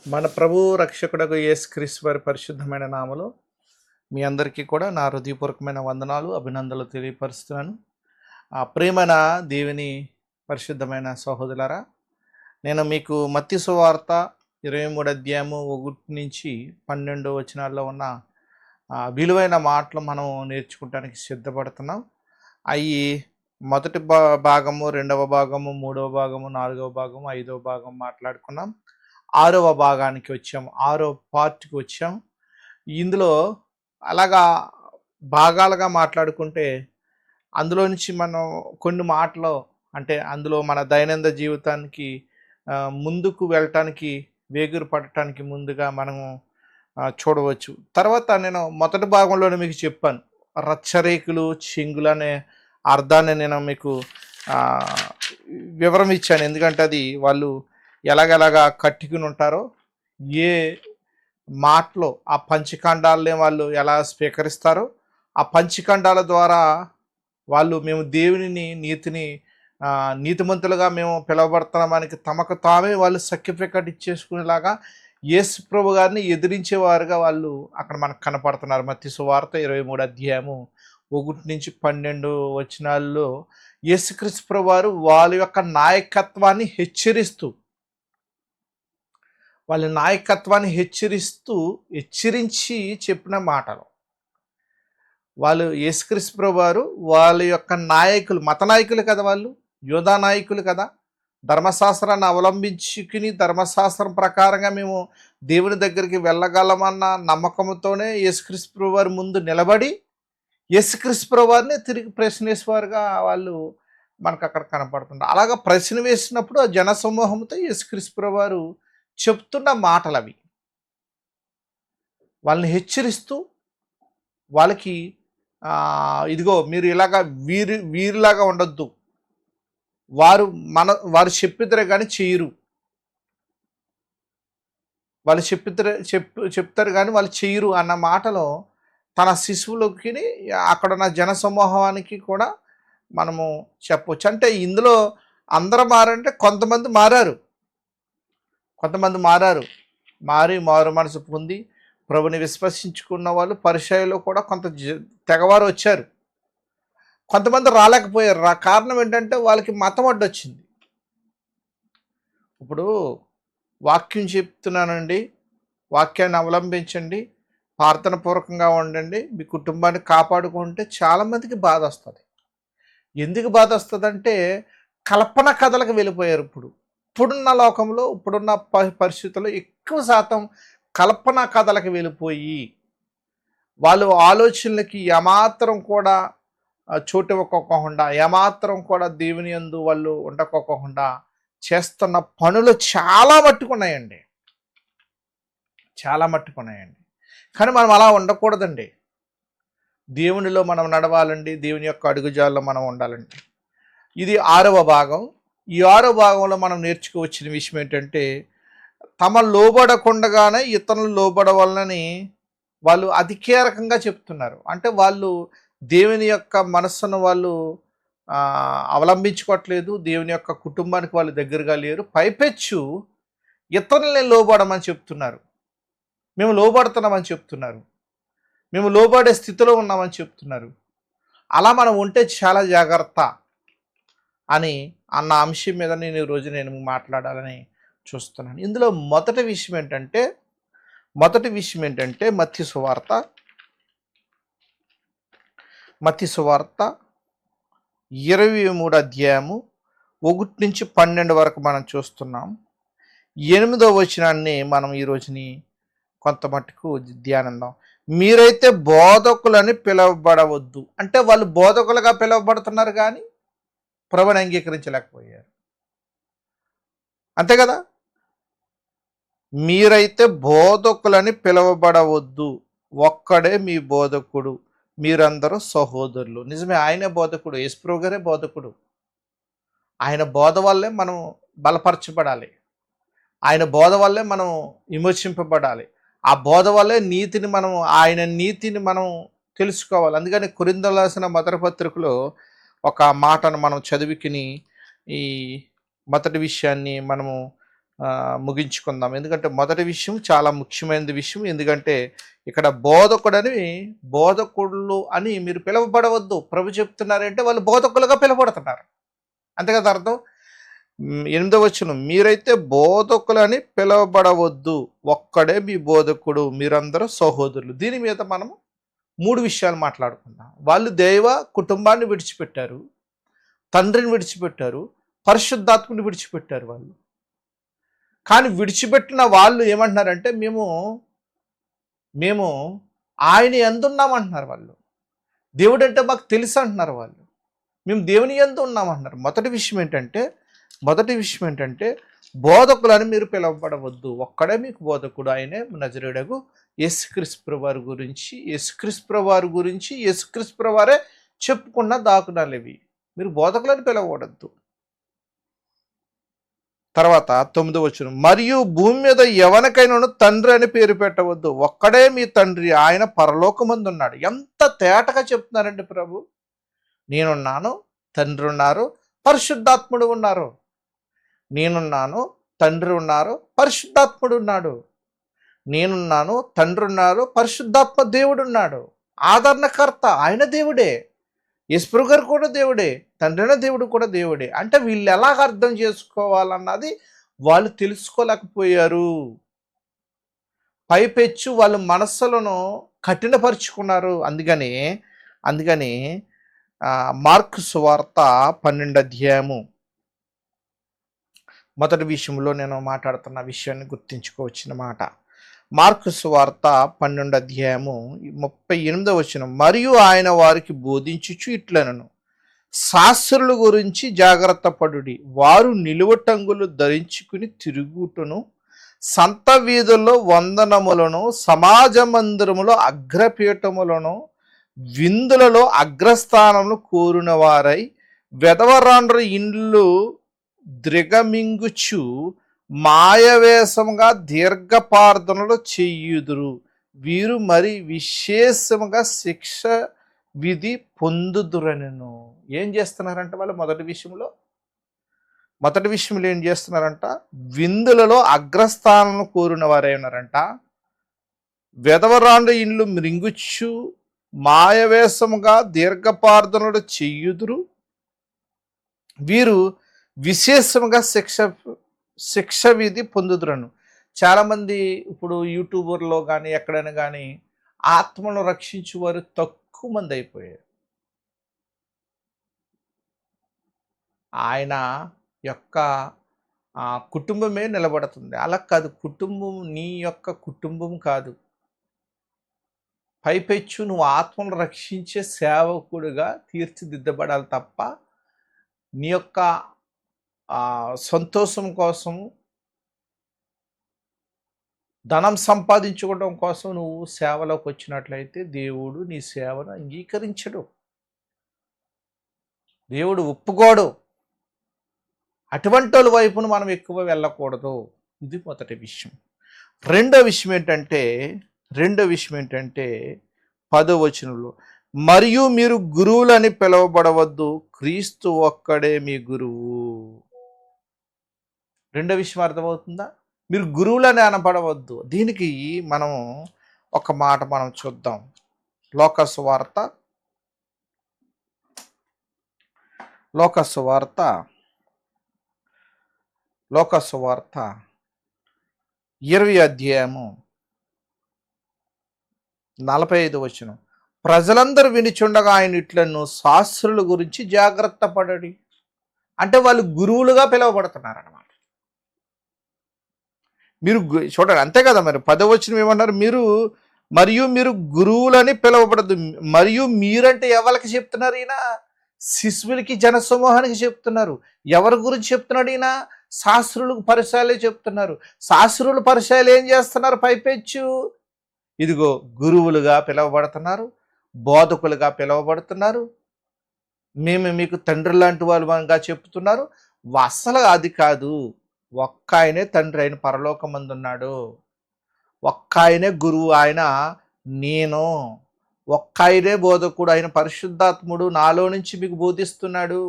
మన ప్రభు రక్షకుడకు యేసుక్రీస్తు వారి పరిశుద్ధమైన నామములో మీ అందరికీ కూడా నా హృదయపూర్వకమైన వందనాలు అభినందనలు తెలియపరుస్తున్నాను. ప్రియమైన దేవుని పరిశుద్ధమైన సహోదరులారా, నేను మీకు మత్తయి సువార్త 23 అధ్యాయము 1 నుంచి 12 వచనాల్లో ఉన్న విలువైన మాటలు మనం నేర్చుకోవటానికి సిద్ధపడుతున్నాం. అవి మొదటి భాగము, రెండవ భాగము, మూడవ భాగము, నాలుగవ భాగము, ఐదవ భాగం మాట్లాడుకున్నాం. ఆరవ భాగానికి వచ్చాం, ఆరో పార్ట్కి వచ్చాం. ఇందులో అలాగా భాగాలుగా మాట్లాడుకుంటే అందులో నుంచి మనం కొన్ని మాటలు అంటే అందులో మన దైనందిన జీవితానికి ముందుకు వెళ్ళటానికి వేగురు పడటానికి ముందుగా మనము చూడవచ్చు. తర్వాత నేను మొదటి భాగంలోనే మీకు చెప్పాను, రచ్చరేకులు చెంగులు అనే అర్థాన్ని నేను మీకు వివరం ఇచ్చాను. ఎందుకంటే అది వాళ్ళు ఎలాగెలాగా కట్టుకుని ఉంటారో, ఏ మాటలో ఆ పంచఖండాలనే వాళ్ళు ఎలా స్వీకరిస్తారో, ఆ పంచఖండాల ద్వారా వాళ్ళు మేము దేవుని నీతిమంతులుగా మేము పిలువబడుతున్నామని తమకు తామే వాళ్ళు సర్టిఫికెట్ ఇచ్చేసుకునేలాగా యేసు ప్రభు గారిని ఎదిరించేవారుగా వాళ్ళు అక్కడ మనకు కనపడుతున్నారు. మత్తయి సువార్త 23 అధ్యాయము 1 నుంచి 12 వచనాల్లో యేసుక్రీస్తు ప్రభు వారు వాళ్ళ యొక్క నాయకత్వాన్ని హెచ్చరించి చెప్పిన మాటలు. వాళ్ళు యేసుక్రీస్తు ప్రభు వారు వాళ్ళ యొక్క నాయకులు, మత నాయకులు కదా, వాళ్ళు యోధా నాయకులు కదా. ధర్మశాస్త్రాన్ని అవలంబించుకుని ధర్మశాస్త్రం ప్రకారంగా మేము దేవుని దగ్గరికి వెళ్ళగలమన్న నమ్మకంతోనే యేసుక్రీస్తు ప్రభు వారి ముందు నిలబడి యేసుక్రీస్తు ప్రభు వారిని తిరిగి ప్రశ్న వేసేవారుగా వాళ్ళు మనకు అక్కడ కనపడుతుంది. అలాగా ప్రశ్న వేసినప్పుడు ఆ జన సమూహంతో యేసుక్రీస్తు ప్రభు వారు చెప్తున్న మాటలు అవి. వాళ్ళని హెచ్చరిస్తూ వాళ్ళకి ఇదిగో మీరు ఇలాగా వీరిలాగా ఉండొద్దు, వారు చెప్పిద్దరే కానీ చేయరు, వాళ్ళు చెప్తారు కానీ వాళ్ళు చేయరు అన్న మాటలో తన శిశువులకి అక్కడ ఉన్న జన సమూహానికి కూడా మనము చెప్పవచ్చు. అంటే ఇందులో అందరూ మారంటే కొంతమంది మారు మనసు పొంది ప్రభుని విశ్వసించుకున్న వాళ్ళు పరిచయలో కూడా కొంత తెగవారు వచ్చారు. కొంతమంది రాలేకపోయారు. కారణం ఏంటంటే వాళ్ళకి మతం అడ్డొచ్చింది. ఇప్పుడు వాక్యం చెప్తున్నానండి, వాక్యాన్ని అవలంబించండి, ప్రార్థన పూర్వకంగా ఉండండి, మీ కుటుంబాన్ని కాపాడుకుంటే చాలామందికి బాధ వస్తుంది. ఎందుకు బాధ వస్తుందంటే కల్పన కథలకు వెళ్ళిపోయారు. ఇప్పుడున్న లోకంలో, ఇప్పుడున్న పరిస్థితుల్లో ఎక్కువ శాతం కల్పన కథలకు వెళ్ళిపోయి వాళ్ళు ఆలోచనలకి ఏమాత్రం కూడా చోటు ఇవ్వకోకుండా, ఏమాత్రం కూడా దేవుని యందు వాళ్ళు ఉండకోకుండా చేస్తున్న పనులు చాలా మట్టుకున్నాయండి. కానీ మనం అలా ఉండకూడదండి. దేవునిలో మనం నడవాలండి, దేవుని యొక్క అడుగుజాల్లో మనం ఉండాలండి. ఇది 6వ భాగం. ఈ 6వ భాగంలో మనం నేర్చుకోవచ్చిన విషయం ఏంటంటే, తమ లోబడకుండగానే ఇతరులు లోబడవాలని వాళ్ళు అధికారికంగా చెప్తున్నారు. అంటే వాళ్ళు దేవుని యొక్క మనస్సును వాళ్ళు అవలంబించుకోవట్లేదు, దేవుని యొక్క కుటుంబానికి వాళ్ళు దగ్గరగా లేరు. పైపెచ్చు ఇతరులని లోబడమని చెప్తున్నారు, మేము లోబడుతున్నామని చెప్తున్నారు, మేము లోబడే స్థితిలో ఉన్నామని చెప్తున్నారు. అలా మనం ఉంటే చాలా జాగ్రత్త అని అన్న అంశం మీద ఈరోజు నేను మాట్లాడాలని చూస్తున్నాను. ఇందులో మొదటి విషయం ఏంటంటే మత్తయి సువార్త 23 అధ్యాయము 1 నుంచి 12 వరకు మనం చూస్తున్నాం. 8వ వచనాన్ని మనం ఈరోజుని కొంత మట్టుకు ధ్యానిద్దాం. మీరైతే బోధకులని పిలువబడవద్దు. అంటే వాళ్ళు బోధకులుగా పిలువబడుతున్నారు కానీ ప్రభుని అంగీకరించలేకపోయారు. అంతే కదా. మీరైతే బోధకులని పిలువబడవద్దు, ఒక్కడే మీ బోధకుడు, మీరందరూ సహోదరులు. నిజమే, ఆయనే బోధకుడు, యేసుప్రభు గారే బోధకుడు. ఆయన బోధ వల్లే మనం బలపరచబడాలి, ఆయన బోధ వల్లే మనం విమోచింపబడాలి, ఆ బోధ వల్లే ఆయన నీతిని మనం తెలుసుకోవాలి. అందుకని కొరింథీయులకు రాసిన మొదటి పత్రికలో ఒక మాటను మనం చదివికిని ఈ మొదటి విషయాన్ని మనము ముగించుకుందాం. ఎందుకంటే మొదటి విషయం చాలా ముఖ్యమైన విషయం. ఎందుకంటే ఇక్కడ బోధకుళ్ళు అని మీరు పిలువబడవద్దు. ప్రభు చెప్తున్నారంటే వాళ్ళు బోధకులుగా పిలువబడుతున్నారు. అంతే కదా అర్థం. 8వ వచనం, మీరైతే బోధకులని పిలువబడవద్దు, ఒక్కడే మీ బోధకుడు, మీరందరూ సహోదరులు. దీని మీద మనం 3 విషయాలు మాట్లాడుకుందాం. వాళ్ళు దైవ కుటుంబాన్ని విడిచిపెట్టారు, తండ్రిని విడిచిపెట్టారు, పరిశుద్ధాత్మని విడిచిపెట్టారు వాళ్ళు. కానీ విడిచిపెట్టిన వాళ్ళు ఏమంటున్నారంటే మేము ఆయన ఎందున్నామంటున్నారు వాళ్ళు. దేవుడు అంటే మాకు తెలుసు అంటున్నారు వాళ్ళు. మేము దేవుని యందు ఉన్నామంటున్నారు. మొదటి విషయం ఏంటంటే బోధకులని మీరు పిలువబడవద్దు, ఒక్కడే మీకు బోధకుడు, ఆయనే నజరేయుడగు యేసుక్రీస్తు వారి గురించి యేసుక్రీస్తు వారే చెప్పుకున్న దాఖలాలు ఇవి. మీరు బోధకులని పిలవబడద్దు. తర్వాత 9వ వచనం, మరియు భూమి మీద ఎవరికైనా తండ్రి అని పేరు పెట్టవద్దు, ఒక్కడే మీ తండ్రి, ఆయన పరలోకమందు ఉన్నాడు. ఎంత తేటగా చెప్తున్నారండి ప్రభు. నేనున్నాను, తండ్రి ఉన్నారు, పరిశుద్ధాత్ముడు ఉన్నారు. నేనున్నాను, తండ్రి ఉన్నారు, పరిశుద్ధాత్ముడు ఉన్నాడు. నేనున్నాను, తండ్రి ఉన్నారు, పరిశుద్ధాత్మ దేవుడు ఉన్నాడు. ఆదరణకర్త ఆయన దేవుడే, యేసు గారు కూడా దేవుడే, తండ్రి దేవుడు కూడా దేవుడే. అంటే వీళ్ళు ఎలాగ అర్థం చేసుకోవాలన్నది వాళ్ళు తెలుసుకోలేకపోయారు. పైపెచ్చు వాళ్ళ మనస్సులను కఠినపరుచుకున్నారు. అందుకని మార్కు సువార్త 12వ అధ్యాయము మొదటి విషయంలో నేను మాట్లాడుతున్న విషయాన్ని గుర్తించుకోవచ్చిన మాట. మార్కు సువార్త 12వ అధ్యాయము 38వ వచనం, మరియు ఆయన వారికి బోధించుచు ఇట్లనను, శాస్త్రుల గురించి జాగ్రత్త పడుడి, వారు నిలువటంగులు ధరించుకుని తిరుగుటను, సంత వీధుల్లో వందనములను, సమాజ మందిరములో అగ్రపీఠములను, విందులలో అగ్రస్థానములు కోరిన వారై వెధవరాండ్ర ఇండ్లు ద్రిగమింగుచు మాయవేశముగా దీర్ఘపార్థనలు చెయ్యుదురు, వీరు మరి విశేషముగా శిక్ష విధి పొందుదురనెను. ఏం చేస్తున్నారంట వాళ్ళు? మొదటి విషయంలో ఏం చేస్తున్నారంట? విందులలో అగ్రస్థానం కోరిన వారే ఉన్నారంట. వెధవరాండ్ర ఇండ్లు మృంగుచు మాయవేశముగా దీర్ఘపార్థనలు చెయ్యుదురు, వీరు విశేషముగా శిక్ష విధి పొందుదురను. చాలామంది ఇప్పుడు యూట్యూబర్లో కానీ ఎక్కడైనా కానీ ఆత్మను రక్షించేవారు తక్కువ మంది అయిపోయారు. ఆయన యొక్క కుటుంబమే నిలబడుతుంది. అలా కాదు, కుటుంబం నీ యొక్క కుటుంబం కాదు. పైపెచ్చు నువ్వు ఆత్మను రక్షించే సేవకుడిగా తీర్చిదిద్దబడాలి తప్ప నీ యొక్క సంతోషం కోసము, ధనం సంపాదించుకోవడం కోసం నువ్వు సేవలోకి వచ్చినట్లయితే దేవుడు నీ సేవను అంగీకరించడు, దేవుడు ఒప్పుకోడు. అటువంటి వాళ్ళ వైపును మనం ఎక్కువ వెళ్ళకూడదు. ఇది మొదటి విషయం. రెండో విషయం ఏంటంటే 10వ వచనంలో, మరియు మీరు గురువులని పిలువబడవద్దు, క్రీస్తు ఒక్కడే మీ గురువు. రెండో విషయం అర్థమవుతుందా? మీరు గురువులని అనబడవద్దు. దీనికి మనం ఒక మాట మనం చూద్దాం. లోకాసు వార్త 20వ అధ్యాయము 45వ వచనం, ప్రజలందరూ వినిచుండగా ఆయన ఇట్లను, శాస్త్రుల గురించి జాగ్రత్త పడడి. అంటే వాళ్ళు గురువులుగా పిలువబడుతున్నారు అన్నమాట. మీరు చూడండి, అంతే కదా. మరి 10వ వచనం ఏమన్నారు? మరియు మీరు గురువులని పిలువబడదు. మరియు మీరంటే ఎవరికి చెప్తున్నారు? ఈయన శిశువులకి, జనసమూహానికి చెప్తున్నారు. ఎవరి గురించి చెప్తున్నాడు ఈయన? శాస్త్రులకు, పరిసయ్యులే చెప్తున్నారు. శాస్త్రులు, పరిసయ్యులు ఏం చేస్తున్నారు? పైపెచ్చు ఇదిగో గురువులుగా పిలువబడుతున్నారు, బోధకులుగా పిలువబడుతున్నారు, మేము మీకు తండ్రి లాంటి వాళ్ళుగా చెప్తున్నారు. అసలు అది కాదు. ఒక్క ఆయనే తండ్రి, ఆయన పరలోకమందున్నాడు. ఒక్క ఆయనే గురువు, ఆయన నేను. ఒక్క ఆయనే బోధకుడు, ఆయన పరిశుద్ధాత్ముడు నాలో నుంచి మీకు బోధిస్తున్నాడు.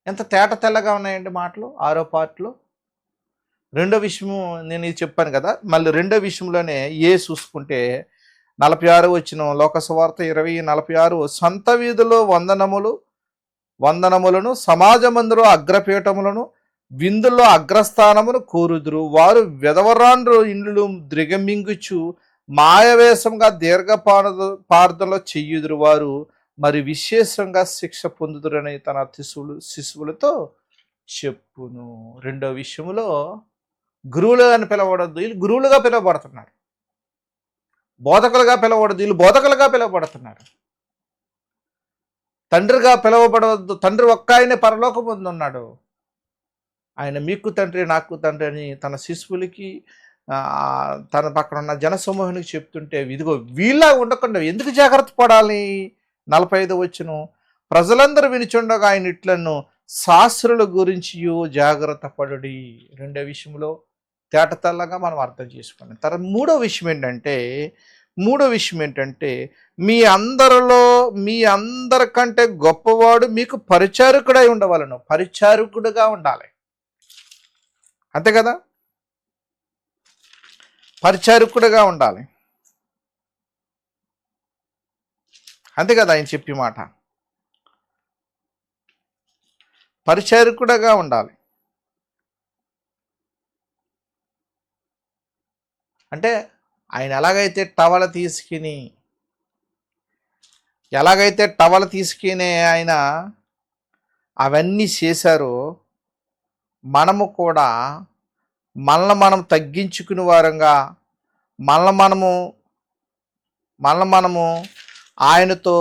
ఎంత తేట తెల్లగా ఉన్నాయండి మాటలు. 6వ పార్ట్లో రెండో విషయము నేను ఇది చెప్పాను కదా. మళ్ళీ రెండో విషయంలోనే చూసుకుంటే 46 వచనం, లోక సువార్త 20:46, సొంత వీధిలో వందనములను, సమాజమందులో అగ్రపీఠములను, విందుల్లో అగ్రస్థానమును కోరుదురు. వారు విధవరాండ్రు ఇండ్లు ద్రిగమింగుచు మాయవేశంగా పార్థనలో చెయ్యుదురు. వారు మరి విశేషంగా శిక్ష పొందుదురని తన శిశువులతో చెప్పును. రెండో విషయంలో గురువులుగా పిలవడద్దు, వీళ్ళు గురువులుగా పిలువబడుతున్నారు. బోధకులుగా పిలవడద్దు, వీళ్ళు బోధకులుగా పిలువబడుతున్నారు. తండ్రిగా పిలువబడవద్దు, తండ్రి ఒక్క ఆయనే పరలోకమందు ఉన్నాడు, ఆయన మీకు తండ్రి నాకు తండ్రి అని తన శిశువులకి తన పక్కన ఉన్న జనసమూహానికి చెప్తుంటే, ఇదిగో వీళ్ళ ఉండకుండా ఎందుకు జాగ్రత్త పడాలి. 45 వచనం, ప్రజలందరూ వినిచుండగా ఆయన ఇట్లను శాస్త్రుల గురించి జాగ్రత్త పడుడి. రెండో విషయంలో తేటతెల్లగా మనం అర్థం చేసుకోండి. తర్వాత మూడో విషయం ఏంటంటే మీ అందరికంటే గొప్పవాడు మీకు పరిచారకుడై ఉండవలను. పరిచారకుడుగా ఉండాలి, అంతే కదా. పరిచారకుడుగా ఉండాలి, అంతే కదా ఆయన చెప్పి మాట. పరిచారకుడుగా ఉండాలి అంటే ఆయన ఎలాగైతే టవల తీసుకుని ఆయన అవన్నీ చేశారో, మనము కూడా మనల్ని మనం తగ్గించుకునే వారంగా, మనల్ని మనము ఆయనతో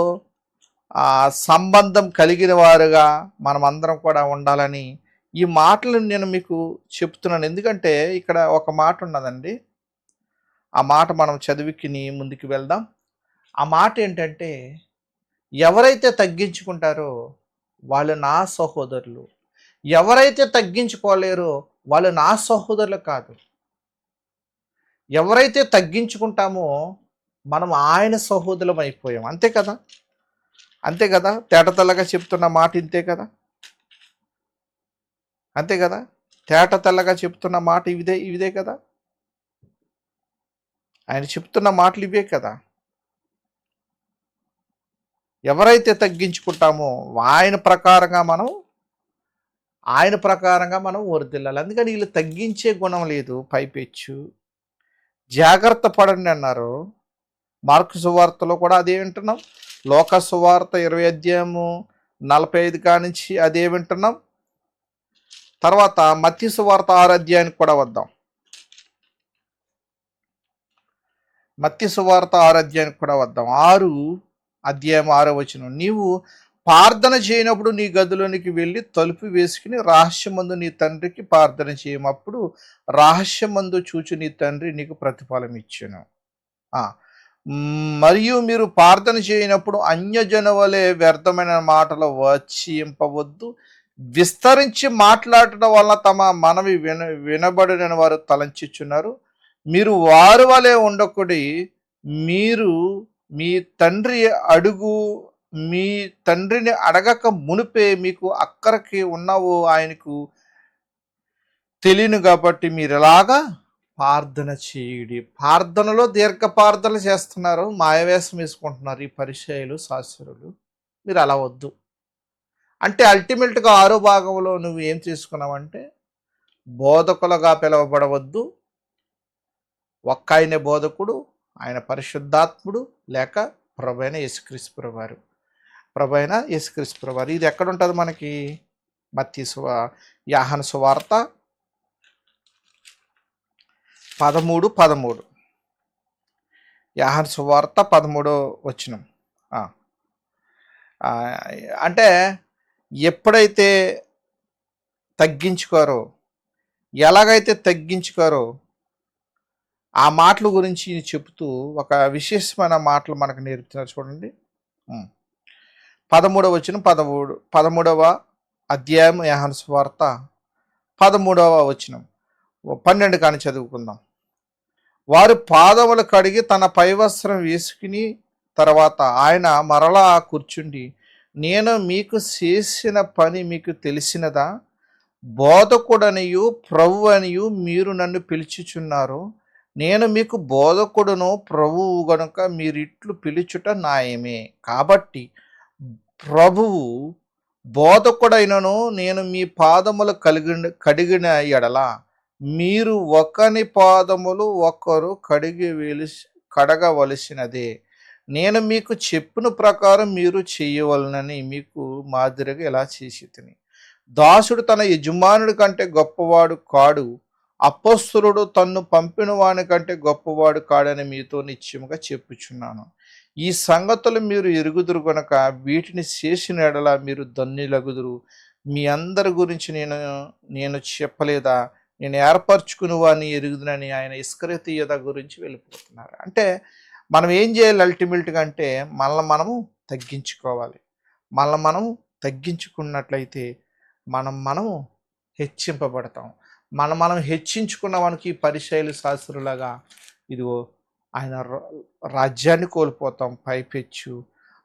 సంబంధం కలిగిన వారుగా మనమందరం కూడా ఉండాలని ఈ మాటలు నేను మీకు చెప్తున్నాను. ఎందుకంటే ఇక్కడ ఒక మాట ఉన్నదండి, ఆ మాట మనం చదివికిని ముందుకు వెళ్దాం. ఆ మాట ఏంటంటే, ఎవరైతే తగ్గించుకుంటారో వాళ్ళు నా సహోదరులు, ఎవరైతే తగ్గించుకోలేరో వాళ్ళు నా సహోదరులు కాదు. ఎవరైతే తగ్గించుకుంటామో మనం ఆయన సహోదరులం అయిపోయాం, అంతే కదా. తేటతెల్లగా చెప్తున్న మాట ఇంతే కదా, అంతే కదా. తేటతెల్లగా చెప్తున్న మాట ఇదే కదా. ఆయన చెప్తున్న మాటలు ఇవే కదా. ఎవరైతే తగ్గించుకుంటామో ఆయన ప్రకారంగా మనం వర్ధిల్లాలి. అందుకని వీళ్ళు తగ్గించే గుణం లేదు, పైపెచ్చు. జాగ్రత్త పడండి అన్నారు. మార్కు సువార్తలో కూడా అదే వింటున్నాం. లోక సువార్త 20:45 కానించి అదే వింటున్నాం. తర్వాత మత్తయి సువార్త 6 అధ్యాయానికి కూడా వద్దాం. మత్తయి సువార్త 6 అధ్యాయానికి కూడా వద్దాం. 6 అధ్యాయం 6వ వచనం, నీవు ప్రార్థన చేయనప్పుడు నీ గదిలోనికి వెళ్ళి తలుపు వేసుకుని రహస్యమందు నీ తండ్రికి ప్రార్థన చేయమప్పుడు రహస్యమందు చూచి నీ తండ్రి నీకు ప్రతిఫలం ఇచ్చును. మరియు మీరు ప్రార్థన చేయనప్పుడు అన్యజన వలె వ్యర్థమైన మాటలు వచ్చింపవద్దు, విస్తరించి మాట్లాడటం వల్ల తమ మనవి వినబడిన వారు తలంచుచున్నారు. మీరు వారి వలె ఉండకుడి, మీరు మీ తండ్రిని అడగక మునిపే మీకు అక్కరకి ఉన్నావో ఆయనకు తెలియను కాబట్టి మీరు ఎలాగా ప్రార్థన చేయుడి. ప్రార్థనలో దీర్ఘ ప్రార్థనలు చేస్తున్నారు, మాయవేషం వేసుకుంటున్నారు ఈ పరిచయులు శాస్త్రులు. మీరు అలా వద్దు. అంటే అల్టిమేట్గా 6వ భాగంలో నువ్వు ఏం చేసుకున్నావంటే, బోధకులుగా పిలువబడవద్దు, ఒక్క ఆయనే బోధకుడు, ఆయన పరిశుద్ధాత్ముడు, లేక ప్రభువైన యేసుక్రీస్తు వారు. ఇది ఎక్కడ ఉంటుంది మనకి? యోహాను సువార్త 13:13. యోహాను సువార్త 13వ వచనం. అంటే ఎప్పుడైతే ఎలాగైతే తగ్గించుకోరో ఆ మాటల గురించి చెప్తూ ఒక విశేషమైన మాటలు మనకు నేర్పుతున్నారు. చూడండి, 13వ వచనం, 13వ అధ్యాయం యోహాను సువార్త 13వ వచనం, 12 కానీ చదువుకుందాం. వారు పాదములు కడిగి తన పైవస్త్రం వేసుకుని తర్వాత ఆయన మరలా కూర్చుండి నేను మీకు చేసిన పని మీకు తెలిసినదా? బోధకుడనియు ప్రభు అనియు మీరు నన్ను పిలుచుచున్నారు. నేను మీకు బోధకుడును ప్రభువు గనుక మీరిట్లు పిలుచుట న్యాయమే. కాబట్టి ప్రభువు బోధకుడైనను నేను మీ పాదములు కడిగిన ఎడల మీరు ఒకని పాదములు ఒకరు కడగవలసినదే. నేను మీకు చెప్పిన ప్రకారం మీరు చేయవలనని మీకు మాదిరిగా ఎలా చేసి తిని. దాసుడు తన యజమానుడి కంటే గొప్పవాడు కాడు, అపొస్తలుడు తన్ను పంపిన వాని కంటే గొప్పవాడు కాడని మీతో నిశ్చయముగా చెప్పుచున్నాను. ఈ సంగతులు మీరు ఎరుగుదురు గనక వీటిని చేసిన ఎడల మీరు ధన్యులగుదురు. మీ అందరి గురించి నేను చెప్పలేదా? నేను ఏర్పరచుకుని వాడిని ఎరుగుదునని ఆయన ఇస్కరియోతు యూద గురించి వెళ్ళిపోతున్నారు. అంటే మనం ఏం చేయాలి అల్టిమేట్గా అంటే మనము తగ్గించుకోవాలి. మనము తగ్గించుకున్నట్లయితే మనము హెచ్చింపబడతాం. మనం హెచ్చించుకున్న మనకి పరిచయలు శాస్త్రులాగా ఇదిగో ఆయన రాజ్యాన్ని కోల్పోతాం. పైపెచ్చు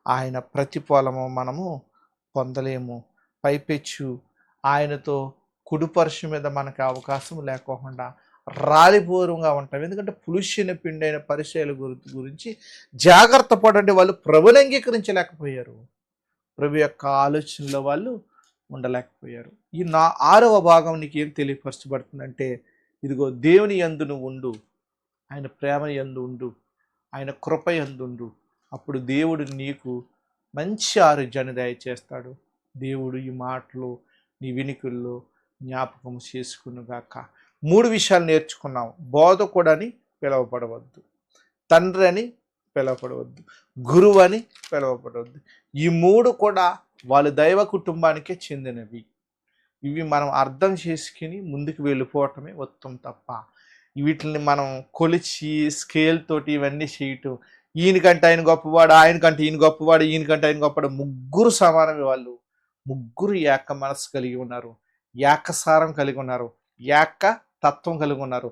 ఆయన ప్రతిఫలము మనము పొందలేము. పైపెచ్చు ఆయనతో కుడిపరుషు మీద మనకు అవకాశం లేకోకుండా రాలిపోరుగా ఉంటాం. ఎందుకంటే పులుషిన పిండైన పరిచయాల గురించి జాగ్రత్త పడండి. వాళ్ళు ప్రభుని అంగీకరించలేకపోయారు. ప్రభు యొక్క ఆలోచనలో వాళ్ళు ఉండలేకపోయారు. ఈ 6వ భాగం నీకు ఏం తెలియపరచబడుతుందంటే ఇదిగో దేవుని యందు నువ్వు ఉండు, ఆయన ప్రేమ యందు ఉండు, ఆయన కృప యందు ఉండు. అప్పుడు దేవుడు నీకు మంచి ఆరోగ్యాన్ని దయచేస్తాడు. దేవుడు ఈ మాటలు నీ వినికిల్లో జ్ఞాపకం చేసుకునుగాక. 3 విషయాలు నేర్చుకున్నాం. బోధకుడని పిలువబడవద్దు, తండ్రి అని పిలువబడవద్దు, గురువు అని పిలువబడవద్దు. ఈ 3 కూడా వాళ్ళ దైవ కుటుంబానికే చెందినవి. ఇవి మనం అర్థం చేసుకుని ముందుకు వెళ్ళిపోవటమే ఉత్తమం తప్ప వీటిని మనం కొలిచి స్కేల్ తోటి ఇవన్నీ చేయటం, ఈయనకంటే ఆయన గొప్పవాడు, ఆయనకంటే ఈయన గొప్పవాడు, ఈయనకంటే ఆయన గొప్పవాడు, ముగ్గురు సమానమే. వాళ్ళు ముగ్గురు ఏక మనసు కలిగి ఉన్నారు, ఏకసారం కలిగి ఉన్నారు, ఏక తత్వం కలిగి ఉన్నారు.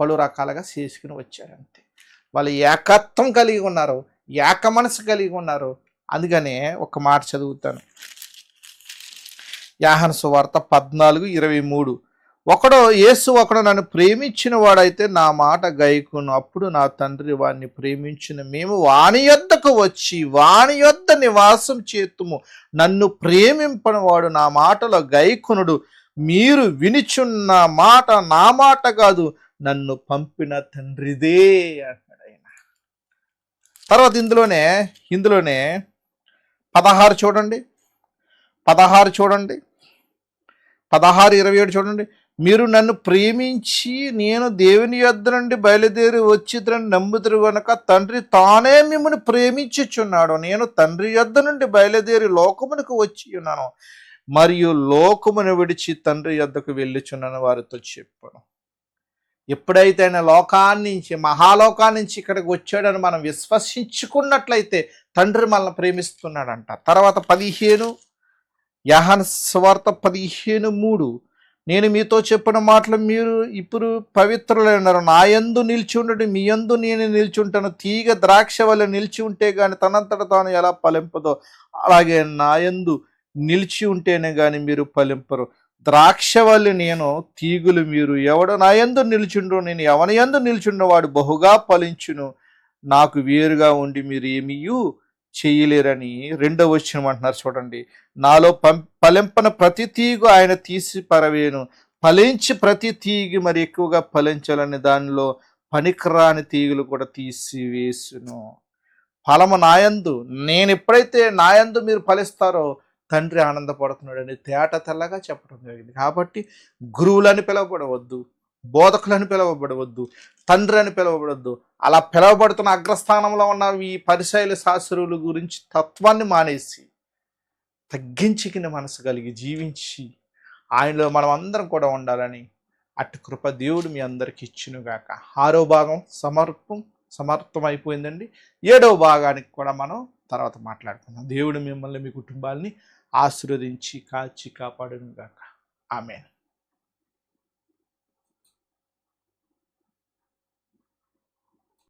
పలు రకాలుగా చేసుకుని వచ్చారు. అంతే. వాళ్ళు ఏకత్వం కలిగి ఉన్నారు, ఏక మనసు కలిగి ఉన్నారు. అందుకనే ఒక మాట చదువుతాను. యోహాను సువార్త 14:23. యేసు ఒకడు నన్ను ప్రేమించిన వాడైతే నా మాట గైకును, అప్పుడు నా తండ్రి వాడిని ప్రేమించిన మేము వాని యొద్దకు వచ్చి వాని యొద్ద నివాసం చేతుము. నన్ను ప్రేమింపని వాడు నా మాటలో గైకునుడు. మీరు వినిచున్న మాట నా మాట కాదు, నన్ను పంపిన తండ్రిదే అంటాడు ఆయన. తర్వాత ఇందులోనే 16 చూడండి, 16:27 చూడండి. మీరు నన్ను ప్రేమించి నేను దేవుని యొద్ద నుండి బయలుదేరి వచ్చిద్రని నమ్ముదురు గనుక తండ్రి తానే మిమ్మల్ని ప్రేమించుచున్నాడు. నేను తండ్రి యొద్ద నుండి బయలుదేరి లోకమునకు వచ్చి ఉన్నాను, మరియు లోకమును విడిచి తండ్రి యొద్దకు వెళ్ళుచున్నాను వారితో చెప్పాను. ఎప్పుడైతే ఆయన మహాలోకాన్ని నుంచి ఇక్కడికి వచ్చాడని మనం విశ్వసించుకున్నట్లయితే తండ్రి మనల్ని ప్రేమిస్తున్నాడంట. తర్వాత 15 యోహాను సువార్త 15:3. నేను మీతో చెప్పిన మాటలు మీరు ఇప్పుడు పవిత్రులైనారు. నా యందు నిలిచి ఉండడు, మీ యందు నేను నిలిచి ఉంటాను. తీగ ద్రాక్ష వల్ల నిలిచి ఉంటే గాని తనంతట తాను ఎలా ఫలింపదో అలాగే నా యందు నిలిచి ఉంటేనే గాని మీరు ఫలింపరు. ద్రాక్షవల్లి నేను, తీగులు మీరు. ఎవడు నా యందు నిల్చుండో నేను ఎవని యందు నిల్చుండో వాడు బహుగా ఫలించును. నాకు వేరుగా ఉండి మీరు ఏమీ చేయలేరని 2వ వచనం అంటున్నారు చూడండి. నాలో ఫలింపన ప్రతి తీగు ఆయన తీసి పరవేను. ఫలించి ప్రతి తీగి మరి ఎక్కువగా ఫలించాలని దానిలో పనికిరాని తీగులు కూడా తీసివేసును. ఫలము నాయందు, నేను ఎప్పుడైతే నాయందు మీరు ఫలిస్తారో తండ్రి ఆనందపడుతున్నాడని తేట తెల్లగా చెప్పడం జరిగింది. కాబట్టి గురువులని పిలువబడవద్దు, బోధకులని పిలువబడవద్దు, తండ్రి అని పిలువబడవద్దు. అలా పిలువబడుతున్న అగ్రస్థానంలో ఉన్న ఈ పరిచయల శాస్త్రుల గురించి తత్వాన్ని మానేసి తగ్గించుకుని మనసు కలిగి జీవించి ఆయనలో మనం అందరం కూడా ఉండాలని అటు కృప దేవుడు మీ అందరికి ఇచ్చునుగాక. 6వ భాగం సమర్థమైపోయిందండి. 7వ భాగానికి కూడా మనం తర్వాత మాట్లాడుకుందాం. దేవుడు మిమ్మల్ని మీ కుటుంబాలని ఆశీర్వదించి కాచి కాపాడునుగాక. ఆమేన్.